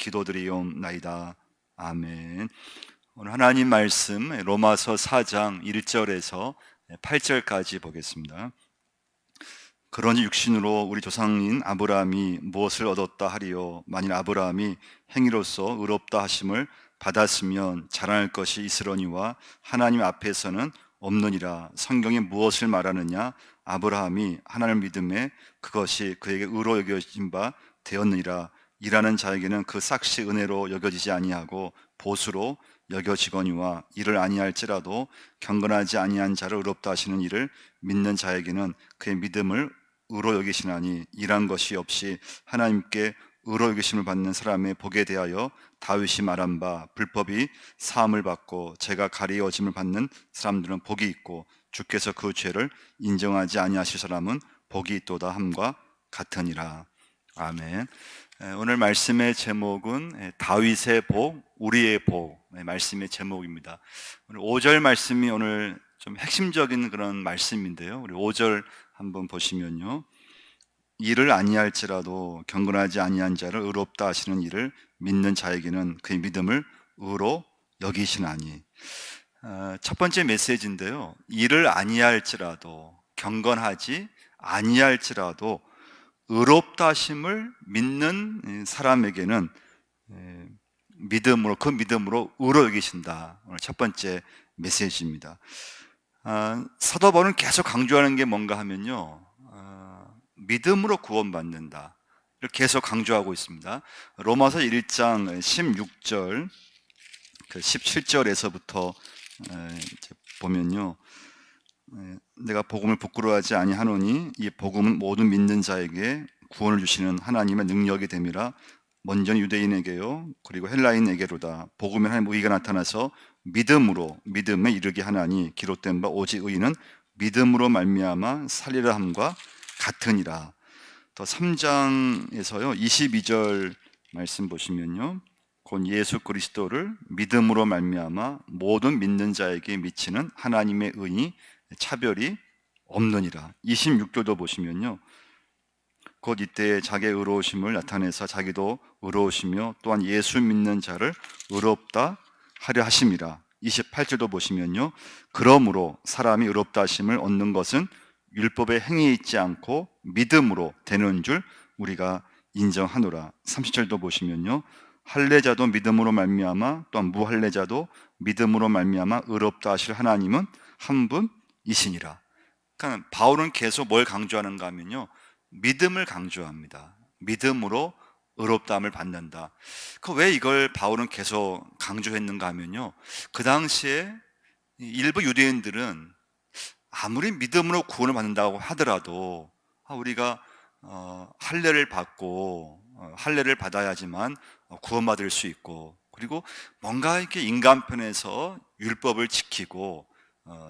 기도드리옵나이다. 아멘. 오늘 하나님 말씀 로마서 4장 1절에서 8절까지 보겠습니다. 그러니 육신으로 우리 조상인 아브라함이 무엇을 얻었다 하리요? 만일 아브라함이 행위로서 의롭다 하심을 받았으면 자랑할 것이 있으려니와 하나님 앞에서는 없느니라. 성경이 무엇을 말하느냐? 아브라함이 하나님을 믿음에 그것이 그에게 의로 여겨진 바 되었느니라. 일하는 자에게는 그 삭시 은혜로 여겨지지 아니하고 보수로 여겨지거니와 이를 아니할지라도 경건하지 아니한 자를 의롭다 하시는 이를 믿는 자에게는 그의 믿음을 의로 여기시나니, 일한 것이 없이 하나님께 의로 여기심을 받는 사람의 복에 대하여 다윗이 말한 바 불법이 사함을 받고 죄가 가리워짐을 받는 사람들은 복이 있고 주께서 그 죄를 인정하지 아니하실 사람은 복이 있도다 함과 같으니라. 아멘. 오늘 말씀의 제목은 다윗의 복, 우리의 복, 말씀의 제목입니다. 오늘 5절 말씀이 오늘 좀 핵심적인 그런 말씀인데요. 우리 5절 한번 보시면요, 이를 아니할지라도 경건하지 아니한 자를 의롭다 하시는 이를 믿는 자에게는 그의 믿음을 의로 여기시나니. 첫 번째 메시지인데요, 이를 아니할지라도, 경건하지 아니할지라도 의롭다 하심을 믿는 사람에게는 믿음으로, 그 믿음으로 의로 여기신다. 오늘 첫 번째 메시지입니다. 사도 바울은 계속 강조하는 게 뭔가 하면요, 믿음으로 구원받는다, 이렇게 계속 강조하고 있습니다. 로마서 1장 16절, 17절에서부터 보면요, 내가 복음을 부끄러워하지 아니하노니 이 복음은 모든 믿는 자에게 구원을 주시는 하나님의 능력이 됨이라. 먼저 유대인에게요 그리고 헬라인에게로다. 복음에 하나님의 의가 나타나서 믿음으로 믿음에 이르게 하나니, 기록된 바 오직 의인은 믿음으로 말미암아 살리라 함과 같으니라. 또 3장에서요 22절 말씀 보시면요, 곧 예수 그리스도를 믿음으로 말미암아 모든 믿는 자에게 미치는 하나님의 은이 차별이 없느니라. 26절도 보시면요, 곧 이때 자기의 의로우심을 나타내사 자기도 의로우시며 또한 예수 믿는 자를 의롭다 하려 하심이라. 28절도 보시면요, 그러므로 사람이 의롭다 하심을 얻는 것은 율법의 행위에 있지 않고 믿음으로 되는 줄 우리가 인정하노라. 30절도 보시면요, 할례자도 믿음으로 말미암아 또한 무할례자도 믿음으로 말미암아 의롭다 하실 하나님은 한 분이시니라. 그러니까 바울은 계속 뭘 강조하는가 하면요, 믿음을 강조합니다. 믿음으로 의롭다함을 받는다. 왜 이걸 바울은 계속 강조했는가 하면요, 그 당시에 일부 유대인들은 아무리 믿음으로 구원을 받는다고 하더라도 우리가 할례를 받고 할례를 받아야지만 구원받을 수 있고, 그리고 뭔가 이렇게 인간편에서 율법을 지키고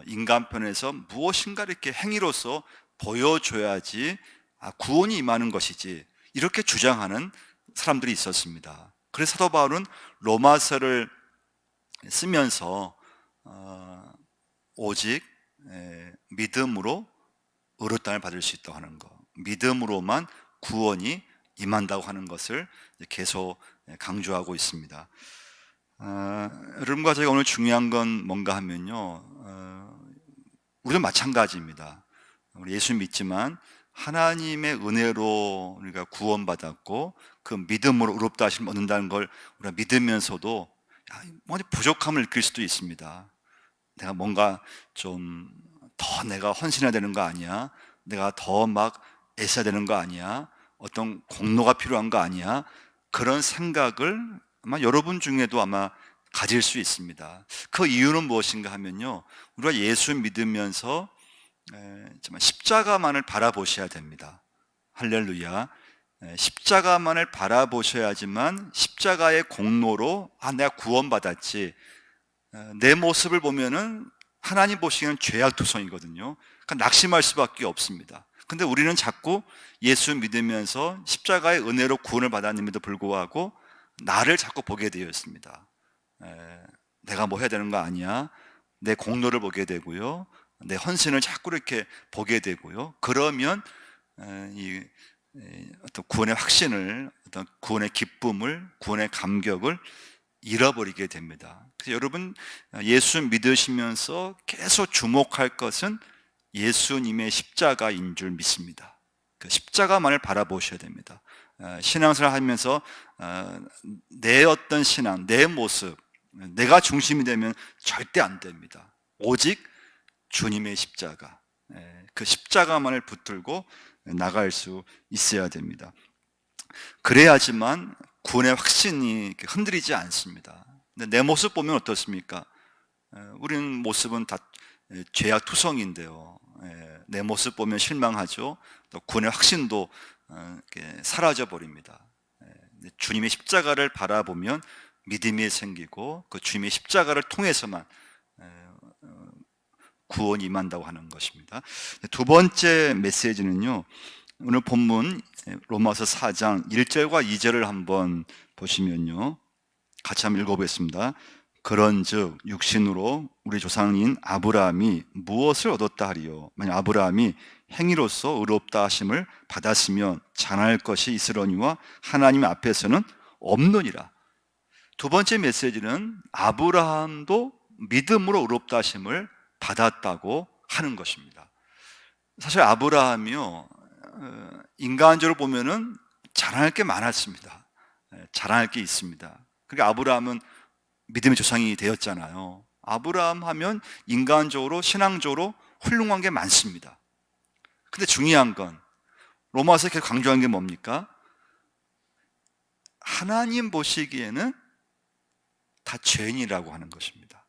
인간편에서 무엇인가 이렇게 행위로서 보여줘야지 구원이 임하는 것이지, 이렇게 주장하는 사람들이 있었습니다. 그래서 사도 바울은 로마서를 쓰면서 오직 믿음으로 의롭다함을 받을 수 있다고 하는 것, 믿음으로만 구원이 임한다고 하는 것을 계속 강조하고 있습니다. 여러분과 제가 오늘 중요한 건 뭔가 하면요, 우리도 마찬가지입니다. 우리 예수 믿지만 하나님의 은혜로 우리가 구원받았고 그 믿음으로 의롭다 하심을 얻는다는 걸 우리가 믿으면서도 뭔가 부족함을 느낄 수도 있습니다. 내가 뭔가 좀 더 내가 헌신해야 되는 거 아니야? 내가 더 막 애써야 되는 거 아니야? 어떤 공로가 필요한 거 아니야? 그런 생각을 아마 여러분 중에도 아마 가질 수 있습니다. 그 이유는 무엇인가 하면요, 우리가 예수 믿으면서 정말 십자가만을 바라보셔야 됩니다. 할렐루야. 십자가만을 바라보셔야지만 십자가의 공로로 내가 구원받았지, 내 모습을 보면은 하나님 보시기에는 죄악투성이거든요. 그러니까 낙심할 수밖에 없습니다. 근데 우리는 자꾸 예수 믿으면서 십자가의 은혜로 구원을 받았음에도 불구하고 나를 자꾸 보게 되어 있습니다. 내가 뭐 해야 되는 거 아니야? 내 공로를 보게 되고요, 내 헌신을 자꾸 이렇게 보게 되고요. 그러면 이 어떤 구원의 확신을, 어떤 구원의 기쁨을, 구원의 감격을 잃어버리게 됩니다. 그래서 여러분, 예수 믿으시면서 계속 주목할 것은 예수님의 십자가인 줄 믿습니다. 그 십자가만을 바라보셔야 됩니다. 신앙생활 하면서 내 어떤 신앙, 내 모습, 내가 중심이 되면 절대 안 됩니다. 오직 주님의 십자가, 그 십자가만을 붙들고 나갈 수 있어야 됩니다. 그래야지만 구원의 확신이 흔들리지 않습니다. 근데 내 모습 보면 어떻습니까? 우리는 모습은 다 죄악투성인데요. 내 모습 보면 실망하죠. 또 구원의 확신도 사라져 버립니다. 주님의 십자가를 바라보면 믿음이 생기고 그 주님의 십자가를 통해서만 구원이 임한다고 하는 것입니다. 두 번째 메시지는요, 오늘 본문 로마서 4장 1절과 2절을 한번 보시면요, 같이 한번 읽어보겠습니다. 그런즉 육신으로 우리 조상인 아브라함이 무엇을 얻었다 하리요? 만약 아브라함이 행위로서 의롭다 하심을 받았으면 자랑할 것이 있으려니와 하나님 앞에서는 없느니라. 두 번째 메시지는 아브라함도 믿음으로 의롭다 하심을 받았다고 하는 것입니다. 사실 아브라함이요, 인간적으로 보면은 자랑할 게 많았습니다. 자랑할 게 있습니다. 그러니까 아브라함은 믿음의 조상이 되었잖아요. 아브라함 하면 인간적으로, 신앙적으로 훌륭한 게 많습니다. 근데 중요한 건 로마서 계속 강조한 게 뭡니까? 하나님 보시기에는 다 죄인이라고 하는 것입니다.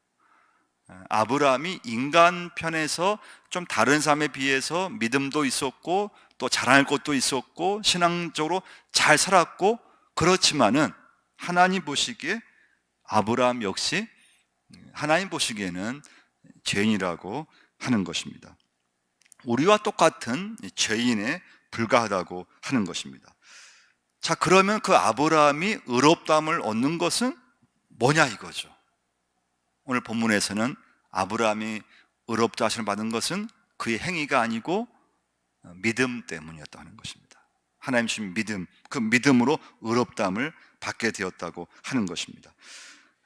아브라함이 인간 편에서 좀 다른 사람에 비해서 믿음도 있었고 또 자랑할 것도 있었고 신앙적으로 잘 살았고, 그렇지만은 하나님 보시기에 아브라함 역시 하나님 보시기에는 죄인이라고 하는 것입니다. 우리와 똑같은 죄인에 불과하다고 하는 것입니다. 자, 그러면 그 아브라함이 의롭다함을 얻는 것은 뭐냐 이거죠. 오늘 본문에서는 아브라함이 의롭다 하심을 받은 것은 그의 행위가 아니고 믿음 때문이었다고 하는 것입니다. 하나님 주신 믿음, 그 믿음으로 의롭다함을 받게 되었다고 하는 것입니다.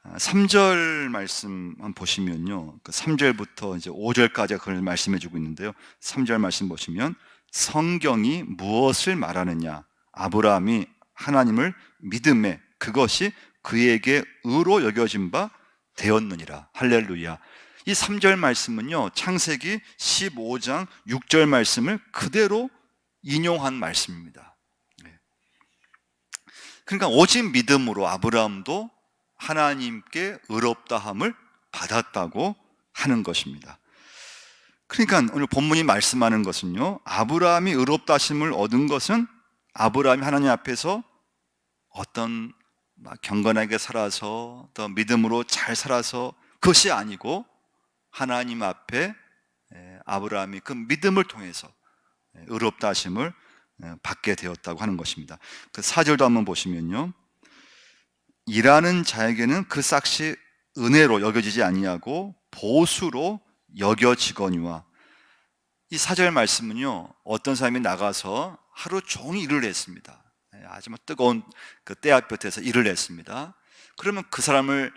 3절 말씀 한번 보시면요, 그 3절부터 이제 5절까지 그걸 말씀해 주고 있는데요, 3절 말씀 보시면 성경이 무엇을 말하느냐? 아브라함이 하나님을 믿음에 그것이 그에게 의로 여겨진 바 되었느니라. 할렐루야. 이 3절 말씀은요, 창세기 15장 6절 말씀을 그대로 인용한 말씀입니다. 그러니까 오직 믿음으로 아브라함도 하나님께 의롭다함을 받았다고 하는 것입니다. 그러니까 오늘 본문이 말씀하는 것은요, 아브라함이 의롭다 하심을 얻은 것은 아브라함이 하나님 앞에서 어떤 경건하게 살아서 또 믿음으로 잘 살아서 그것이 아니고 하나님 앞에 아브라함이 그 믿음을 통해서 의롭다 하심을 받게 되었다고 하는 것입니다. 그 4절도 한번 보시면요, 일하는 자에게는 그 삭시 은혜로 여겨지지 아니하고 보수로 여겨지거니와. 이 4절 말씀은요, 어떤 사람이 나가서 하루 종일 일을 했습니다. 아주 뜨거운 그 때앗볕에서 일을 했습니다. 그러면 그 사람을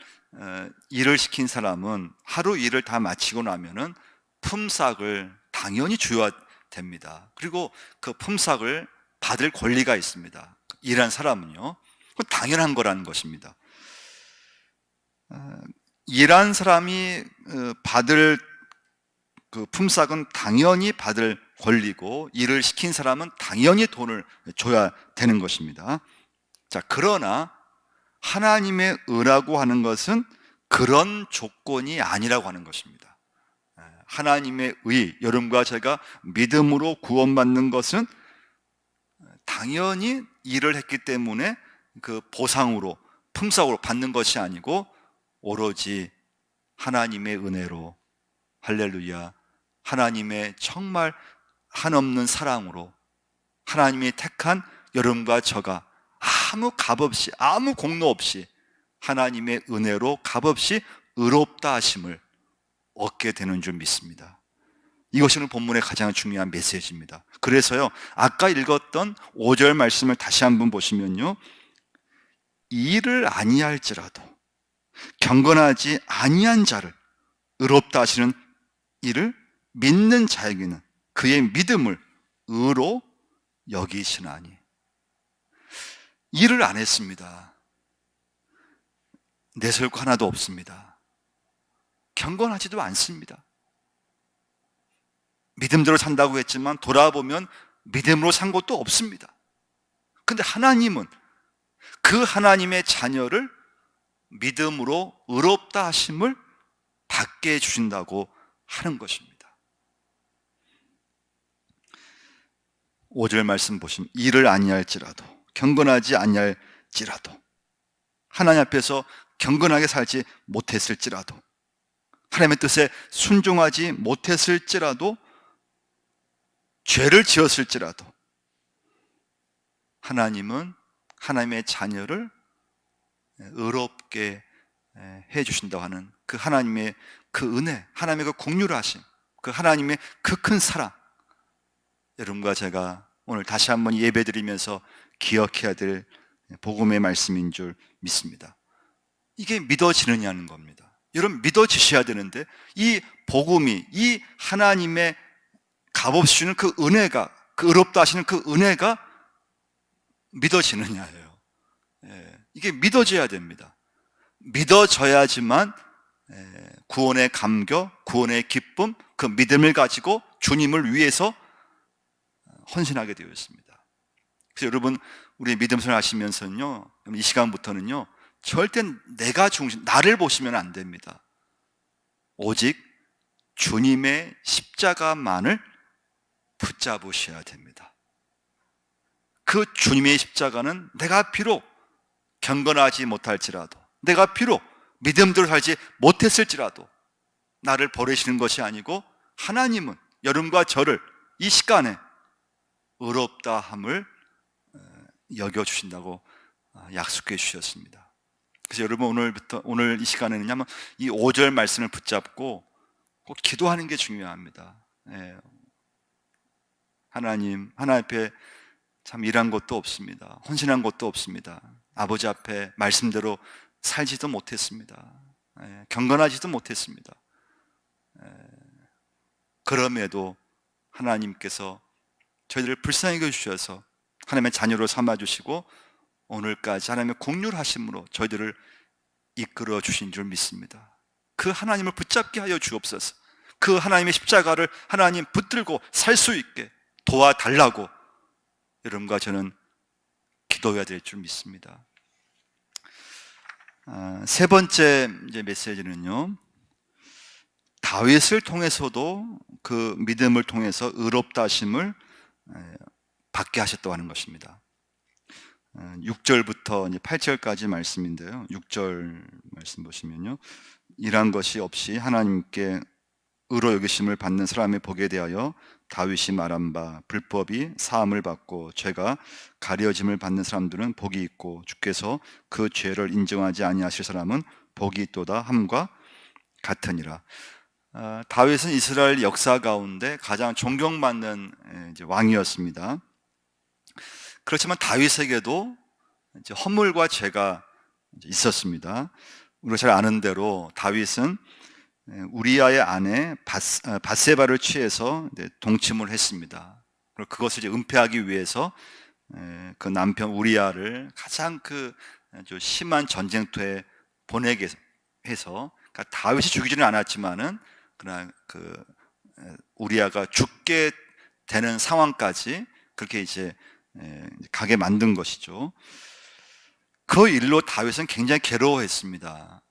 일을 시킨 사람은 하루 일을 다 마치고 나면은 품삯을 당연히 줘야 됩니다. 그리고 그 품삯을 받을 권리가 있습니다. 일한 사람은요, 그건 당연한 거라는 것입니다. 일한 사람이 받을 그 품삯은 당연히 받을 권리고, 일을 시킨 사람은 당연히 돈을 줘야 되는 것입니다. 자, 그러나 하나님의 의라고 하는 것은 그런 조건이 아니라고 하는 것입니다. 하나님의 의, 여러분과 제가 믿음으로 구원받는 것은 당연히 일을 했기 때문에 그 보상으로, 품삯으로 받는 것이 아니고 오로지 하나님의 은혜로, 할렐루야, 하나님의 정말 한없는 사랑으로 하나님이 택한 여러분과 저가 아무 값없이, 아무 공로 없이 하나님의 은혜로 값없이 의롭다 하심을 얻게 되는 줄 믿습니다. 이것이 오늘 본문의 가장 중요한 메시지입니다. 그래서요, 아까 읽었던 5절 말씀을 다시 한번 보시면요, 이를 아니할지라도 경건하지 아니한 자를 의롭다 하시는 이를 믿는 자에게는 그의 믿음을 의로 여기시나니. 일을 안 했습니다. 내세울 거 하나도 없습니다. 경건하지도 않습니다. 믿음대로 산다고 했지만 돌아보면 믿음으로 산 것도 없습니다. 근데 하나님은 그 하나님의 자녀를 믿음으로 의롭다 하심을 받게 해주신다고 하는 것입니다. 5절 말씀 보시면 이를 아니할지라도 경건하지 아니할지라도, 하나님 앞에서 경건하게 살지 못했을지라도, 하나님의 뜻에 순종하지 못했을지라도, 죄를 지었을지라도 하나님은 하나님의 자녀를 의롭게 해주신다고 하는 그 하나님의 그 은혜, 하나님의 그 긍휼하심, 그 하나님의 그 큰 사랑, 여러분과 제가 오늘 다시 한번 예배드리면서 기억해야 될 복음의 말씀인 줄 믿습니다. 이게 믿어지느냐는 겁니다. 여러분, 믿어지셔야 되는데 이 복음이, 이 하나님의 값없이 주는 그 은혜가, 그 의롭다 하시는 그 은혜가 믿어지느냐예요. 이게 믿어져야 됩니다. 믿어져야지만 구원의 감격, 구원의 기쁨, 그 믿음을 가지고 주님을 위해서 헌신하게 되어 있습니다. 그래서 여러분, 우리 믿음 생활 하시면서는요, 이 시간부터는요, 절대 내가 중심, 나를 보시면 안 됩니다. 오직 주님의 십자가만을 붙잡으셔야 됩니다. 그 주님의 십자가는 내가 비록 경건하지 못할지라도, 내가 비록 믿음대로 살지 못했을지라도 나를 버리시는 것이 아니고 하나님은 여러분과 저를 이 시간에 의롭다함을 여겨주신다고 약속해 주셨습니다. 그래서 여러분, 오늘 이 시간에는 이 5절 말씀을 붙잡고 꼭 기도하는 게 중요합니다. 하나님 앞에 참 일한 것도 없습니다. 헌신한 것도 없습니다. 아버지 앞에 말씀대로 살지도 못했습니다. 경건하지도 못했습니다. 그럼에도 하나님께서 저희들을 불쌍히 여겨주셔서 하나님의 자녀로 삼아주시고 오늘까지 하나님의 긍휼하심으로 저희들을 이끌어 주신 줄 믿습니다. 그 하나님을 붙잡게 하여 주옵소서. 그 하나님의 십자가를 하나님 붙들고 살 수 있게 도와달라고 여러분과 저는 기도해야 될 줄 믿습니다. 세 번째 메시지는요, 다윗을 통해서도 그 믿음을 통해서 의롭다 하심을 받게 하셨다고 하는 것입니다. 6절부터 8절까지 말씀인데요, 6절 말씀 보시면요, 이러한 것이 없이 하나님께 의로 여기심을 받는 사람의 복에 대하여 다윗이 말한 바, 불법이 사함을 받고 죄가 가려짐을 받는 사람들은 복이 있고 주께서 그 죄를 인정하지 아니하실 사람은 복이 있도다 함과 같으니라. 다윗은 이스라엘 역사 가운데 가장 존경받는 왕이었습니다. 그렇지만 다윗에게도 허물과 죄가 있었습니다. 우리가 잘 아는 대로 다윗은 우리아의 아내 밧세바를 취해서 동침을 했습니다. 그리고 그것을 은폐하기 위해서 그 남편 우리아를 가장 그 아주 심한 전쟁터에 보내게 해서, 그러니까 다윗이 죽이지는 않았지만은 그러나 그 우리아가 죽게 되는 상황까지 그렇게 이제 가게 만든 것이죠. 그 일로 다윗은 굉장히 괴로워했습니다.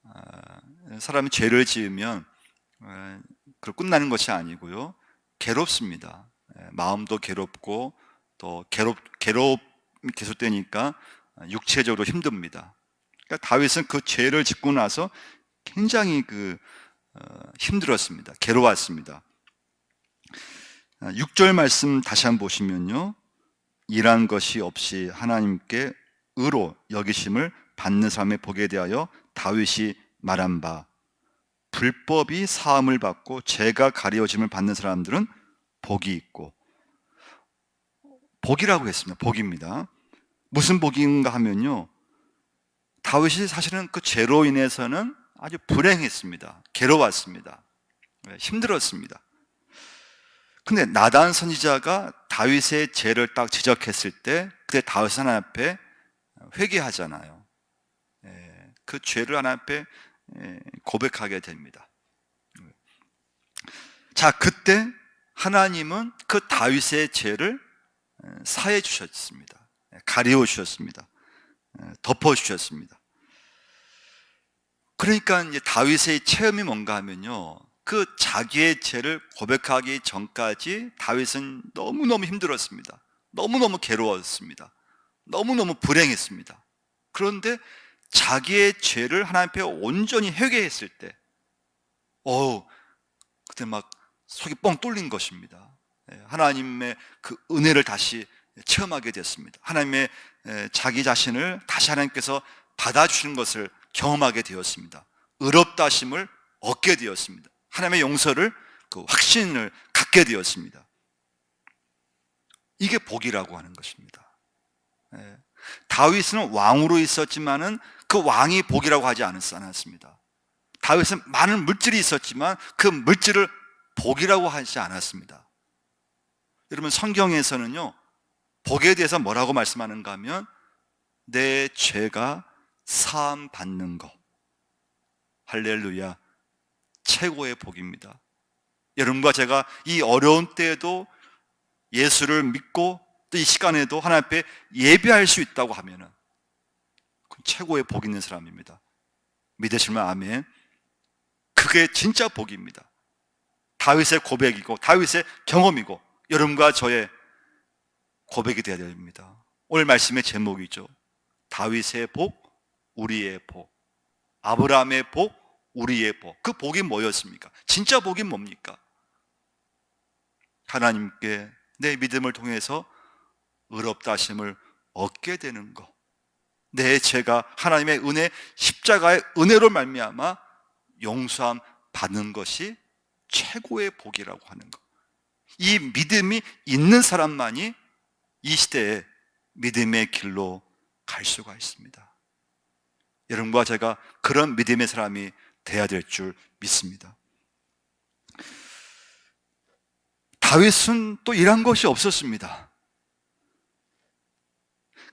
사람이 죄를 지으면 그걸 끝나는 것이 아니고요, 괴롭습니다. 마음도 괴롭고 또 괴롭 계속되니까 육체적으로 힘듭니다. 그러니까 다윗은 그 죄를 짓고 나서 굉장히 힘들었습니다. 괴로웠습니다. 6절 말씀 다시 한번 보시면요, 일한 것이 없이 하나님께 의로 여기심을 받는 사람의 복에 대하여 다윗이 말한 바, 불법이 사함을 받고 죄가 가려짐을 받는 사람들은 복이 있고, 복이라고 했습니다. 복입니다. 무슨 복인가 하면요, 다윗이 사실은 그 죄로 인해서는 아주 불행했습니다. 괴로웠습니다. 힘들었습니다. 근데 나단 선지자가 다윗의 죄를 딱 지적했을 때 그때 다윗은 하나님 앞에 회개하잖아요. 그 죄를 하나님 앞에 고백하게 됩니다. 자, 그때 하나님은 그 다윗의 죄를 사해 주셨습니다. 가리워 주셨습니다. 덮어 주셨습니다. 그러니까 이제 다윗의 체험이 뭔가 하면요, 그 자기의 죄를 고백하기 전까지 다윗은 너무너무 힘들었습니다. 너무너무 괴로웠습니다. 너무너무 불행했습니다. 그런데 자기의 죄를 하나님 앞에 온전히 회개했을 때, 그때 막 속이 뻥 뚫린 것입니다. 하나님의 그 은혜를 다시 체험하게 됐습니다. 하나님의 자기 자신을 다시 하나님께서 받아주시는 것을 경험하게 되었습니다. 의롭다 하심을 얻게 되었습니다. 하나님의 용서를, 그 확신을 갖게 되었습니다. 이게 복이라고 하는 것입니다. 다윗은 왕으로 있었지만은 그 왕이 복이라고 하지 않았습니다. 다윗은 많은 물질이 있었지만 그 물질을 복이라고 하지 않았습니다. 여러분, 성경에서는요, 복에 대해서 뭐라고 말씀하는가 하면 내 죄가 사함 받는 것, 할렐루야, 최고의 복입니다. 여러분과 제가 이 어려운 때에도 예수를 믿고 또 이 시간에도 하나님 앞에 예배할 수 있다고 하면은 최고의 복 있는 사람입니다. 믿으시면 아멘. 그게 진짜 복입니다. 다윗의 고백이고 다윗의 경험이고 여러분과 저의 고백이 되어야 됩니다. 오늘 말씀의 제목이죠. 다윗의 복, 우리의 복. 아브라함의 복, 우리의 복. 그 복이 뭐였습니까? 진짜 복이 뭡니까? 하나님께 내 믿음을 통해서 의롭다 하심을 얻게 되는 것, 내 죄가 하나님의 은혜, 십자가의 은혜로 말미암아 용서함 받는 것이 최고의 복이라고 하는 것. 이 믿음이 있는 사람만이 이 시대에 믿음의 길로 갈 수가 있습니다. 여러분과 제가 그런 믿음의 사람이 돼야 될 줄 믿습니다. 다윗은 또 이런 것이 없었습니다.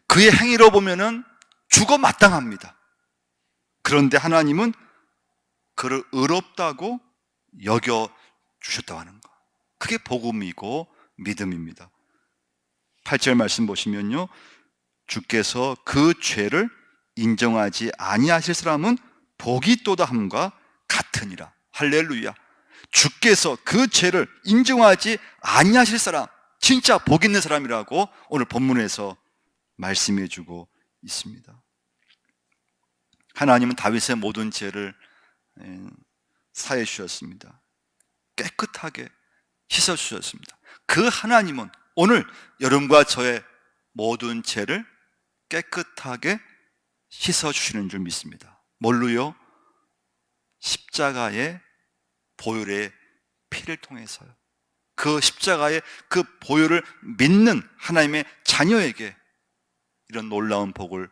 그의 행위로 보면은 죽어 마땅합니다. 그런데 하나님은 그를 의롭다고 여겨 주셨다고 하는 것. 그게 복음이고 믿음입니다. 8절 말씀 보시면요, 주께서 그 죄를 인정하지 아니하실 사람은 복이 있도다 함과 같으니라. 할렐루야. 주께서 그 죄를 인정하지 아니하실 사람, 진짜 복 있는 사람이라고 오늘 본문에서 말씀해 주고 있습니다. 하나님은 다윗의 모든 죄를 사해 주셨습니다. 깨끗하게 씻어 주셨습니다. 그 하나님은 오늘 여러분과 저의 모든 죄를 깨끗하게 씻어 주시는 줄 믿습니다. 뭘로요? 십자가의 보혈의 피를 통해서요. 그 십자가의 그 보혈을 믿는 하나님의 자녀에게 이런 놀라운 복을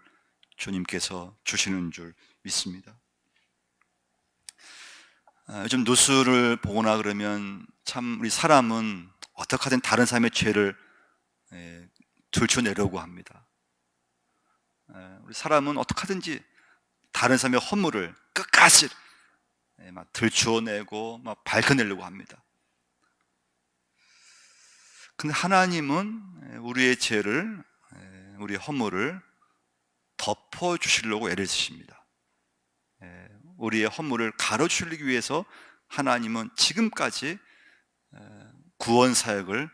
주님께서 주시는 줄 믿습니다. 요즘 뉴스를 보거나 그러면 참 우리 사람은 어떻게 하든 다른 사람의 죄를 들춰내려고 합니다. 우리 사람은 어떻게 하든지 다른 사람의 허물을 끝까지 막 들추어내고 막 밝혀내려고 합니다. 근데 하나님은 우리의 죄를, 우리의 허물을 덮어주시려고 애를 쓰십니다. 우리의 허물을 가로주시기 위해서 하나님은 지금까지 구원 사역을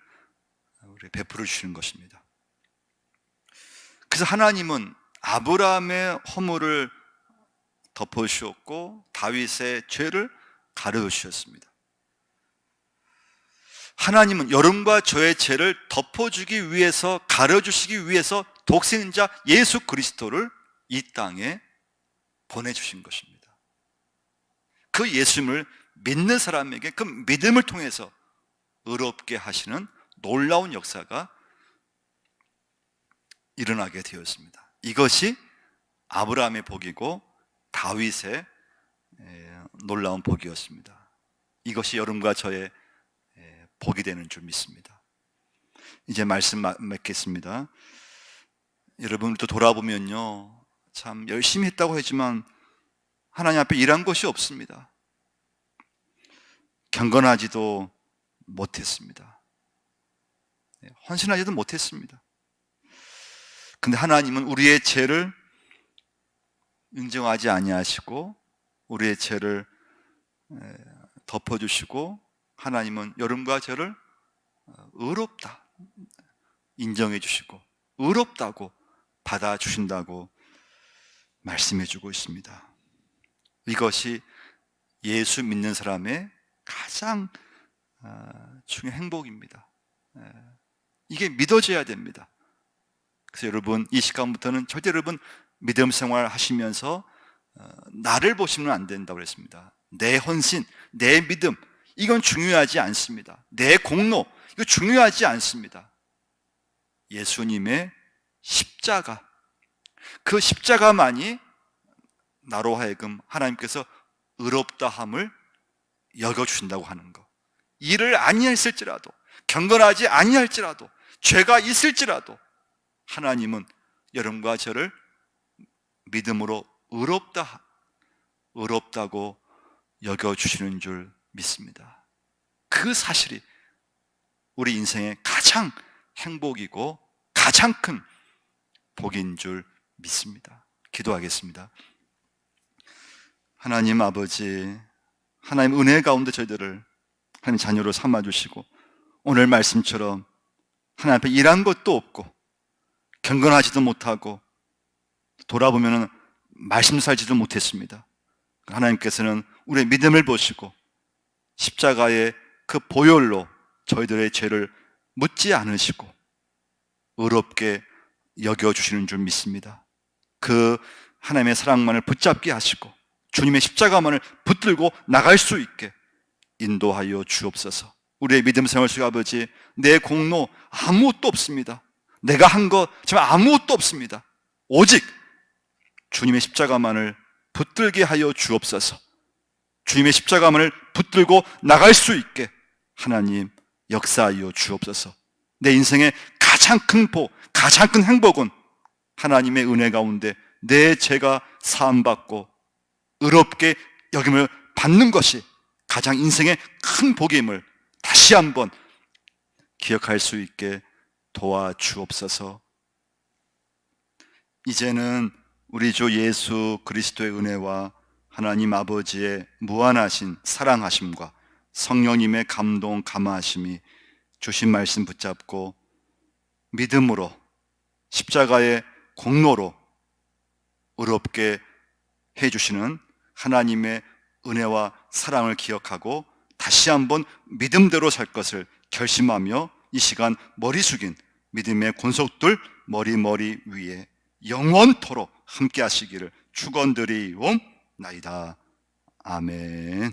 베풀어 주시는 것입니다. 그래서 하나님은 아브라함의 허물을 덮어주셨고 다윗의 죄를 가려주셨습니다. 하나님은 여러분과 저의 죄를 덮어주기 위해서, 가려주시기 위해서 독생자 예수 그리스도를 이 땅에 보내주신 것입니다. 그 예수님을 믿는 사람에게 그 믿음을 통해서 의롭게 하시는 놀라운 역사가 일어나게 되었습니다. 이것이 아브라함의 복이고 다윗의 놀라운 복이었습니다. 이것이 여러분과 저의 복이 되는 줄 믿습니다. 이제 말씀 맺겠습니다. 여러분 또 돌아보면요, 참 열심히 했다고 하지만 하나님 앞에 일한 것이 없습니다. 경건하지도 못했습니다. 헌신하지도 못했습니다. 근데 하나님은 우리의 죄를 인정하지 아니하시고 우리의 죄를 덮어주시고, 하나님은 여러분과 저를 의롭다 인정해 주시고 의롭다고 받아주신다고 말씀해 주고 있습니다. 이것이 예수 믿는 사람의 가장 중요한 행복입니다. 이게 믿어져야 됩니다. 그래서 여러분, 이 시간부터는 절대 여러분 믿음 생활 하시면서 나를 보시면 안 된다고 그랬습니다. 내 헌신, 내 믿음, 이건 중요하지 않습니다. 내 공로, 이거 중요하지 않습니다. 예수님의 십자가, 그 십자가만이 나로 하여금 하나님께서 의롭다함을 여겨주신다고 하는 것. 일을 아니했을지라도, 경건하지 아니할지라도, 죄가 있을지라도 하나님은 여러분과 저를 믿음으로 의롭다고 여겨주시는 줄 믿습니다. 그 사실이 우리 인생의 가장 행복이고 가장 큰 복인 줄 믿습니다. 기도하겠습니다. 하나님 아버지, 하나님 은혜 가운데 저희들을 하나님 자녀로 삼아주시고, 오늘 말씀처럼 하나님 앞에 일한 것도 없고 경건하지도 못하고 돌아보면 말씀 살지도 못했습니다. 하나님께서는 우리의 믿음을 보시고 십자가의 그 보혈로 저희들의 죄를 묻지 않으시고 의롭게 여겨주시는 줄 믿습니다. 그 하나님의 사랑만을 붙잡게 하시고 주님의 십자가만을 붙들고 나갈 수 있게 인도하여 주옵소서. 우리의 믿음 생활 속에 아버지, 내 공로 아무것도 없습니다. 내가 한 것 정말 아무것도 없습니다. 오직 주님의 십자가만을 붙들게 하여 주옵소서. 주님의 십자가만을 붙들고 나갈 수 있게 하나님 역사하여 주옵소서. 내 인생의 가장 큰 복, 가장 큰 행복은 하나님의 은혜 가운데 내 죄가 사함받고 의롭게 여김을 받는 것이 가장 인생의 큰 복임을 다시 한번 기억할 수 있게 도와주옵소서. 이제는 우리 주 예수 그리스도의 은혜와 하나님 아버지의 무한하신 사랑하심과 성령님의 감동 감화하심이 주신 말씀 붙잡고 믿음으로 십자가의 공로로 의롭게 해주시는 하나님의 은혜와 사랑을 기억하고 다시 한번 믿음대로 살 것을 결심하며 이 시간 머리 숙인 믿음의 권속들 머리 위에 영원토록 함께 하시기를 축원드리옵나이다. 아멘.